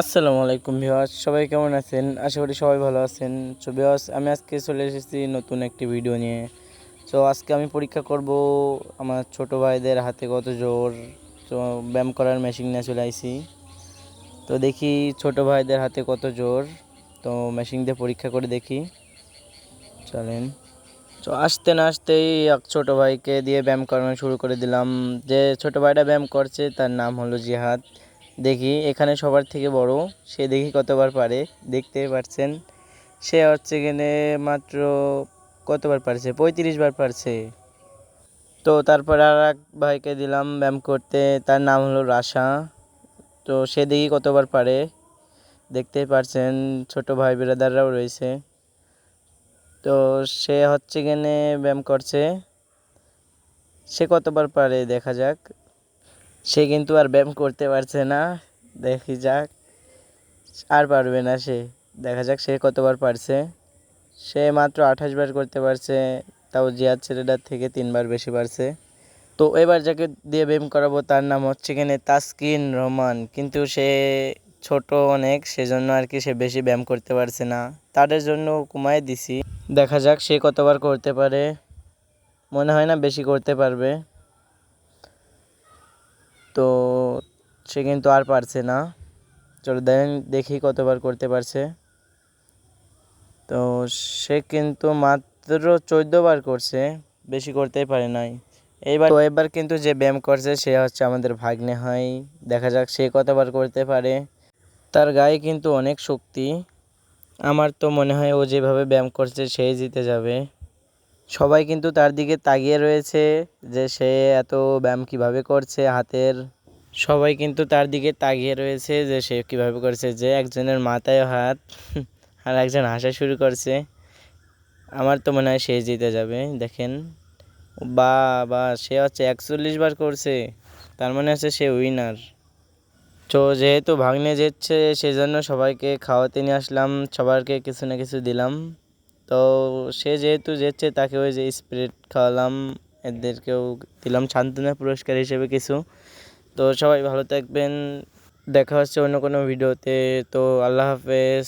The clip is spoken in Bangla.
আসসালামু আলাইকুম ভিউয়ার্স, সবাই কেমন আছেন? আশা করি সবাই ভালো আছেন। সো ভিউয়ার্স, আমি আজকে চলে এসেছি নতুন একটি ভিডিও নিয়ে। সো আজকে আমি পরীক্ষা করব আমার ছোট ভাইদের হাতে কত জোর। তো ব্যায়াম করার মেশিন নিয়ে চলে আইছি। তো দেখি ছোট ভাইদের হাতে কত জোর। তো মেশিন দিয়ে পরীক্ষা করে দেখি, চলেন। তো আসতে না আসতেই এক ছোট ভাইকে দিয়ে ব্যায়াম করানো শুরু করে দিলাম। যে ছোট ভাইটা ব্যায়াম করছে তার নাম হলো জিহাদ। দেখি এখানে সবার থেকে বড়, সে দেখি কতবার পারে। দেখতে পাচ্ছেন, সে হচ্ছে কিনে মাত্র কতবার পারছে, 35 বার পারছে। তো তারপর আর এক ভাইকে দিলাম ব্যায়াম করতে, তার নাম হলো রাশা। তো সে দেখি কতবার পারে। দেখতেই পারছেন, ছোট ভাই বিরাদাররাও রয়েছে। তো সে হচ্ছে কিনে ব্যায়াম করছে, সে কতবার পারে দেখা যাক। সে কিন্তু আর ব্যায়াম করতে পারছে না, দেখি যাক। আর পারবে না সে, দেখা যাক সে কতবার পারছে। সে মাত্র 28 বার করতে পারছে, তাও জিয়াদ ছেলেটার থেকে 3 বার বেশি পারছে। তো এবার যাকে দিয়ে ব্যায়াম করাবো তার নাম হচ্ছে কিনে তাসকিন রহমান, কিন্তু সে ছোট অনেক, সেজন্য আর কি সে বেশি ব্যায়াম করতে পারছে না। তাদের জন্য কমায় দিছি, দেখা যাক সে কতবার করতে পারে। মনে হয় না বেশি করতে পারবে। তো সে কিন্তু আর পারছে না। চলো দেখি কতবার করতে পারছে। তো সে কিন্তু মাত্র 14 বার করছে, বেশি করতেই পারে নাই। এবার কিন্তু যে ব্যায়াম করছে সে হচ্ছে আমাদের ভাগ্নে হয়। দেখা যাক সে কতবার করতে পারে। তার গায়ে কিন্তু অনেক শক্তি। আমার তো মনে হয় ও যেভাবে ব্যায়াম করছে সেই জিতে যাবে। সবাই কিন্তু তার দিকে তাকিয়ে রয়েছে যে সে এত ব্যায়াম কিভাবে করছে হাতের। সবাই কিন্তু তার দিকে তাকিয়ে রয়েছে যে সে কীভাবে করছে, যে একজনের মাথায় হাত আর একজন হাসা শুরু করছে। আমার তো মনে হয় সে জিতে যাবে। দেখেন, বা বা সে হচ্ছে 41 বার করছে, তার মানে হচ্ছে সে উইনার। তো যেহেতু ভাগ্নে জিতছে সেজন্য সবাইকে খাওয়াতে নিয়ে আসলাম, সবাইকে কিছু না কিছু দিলাম। তো সে যেহেতু জিতছে তাকে ওই যে স্প্রিট খাওয়ালাম, এদেরকেও দিলাম সান্ত্বনা পুরস্কার হিসেবে কিছু। তো সবাই ভালো থাকবেন, দেখা হচ্ছে অন্য কোনো ভিডিওতে। তো আল্লাহ হাফেজ।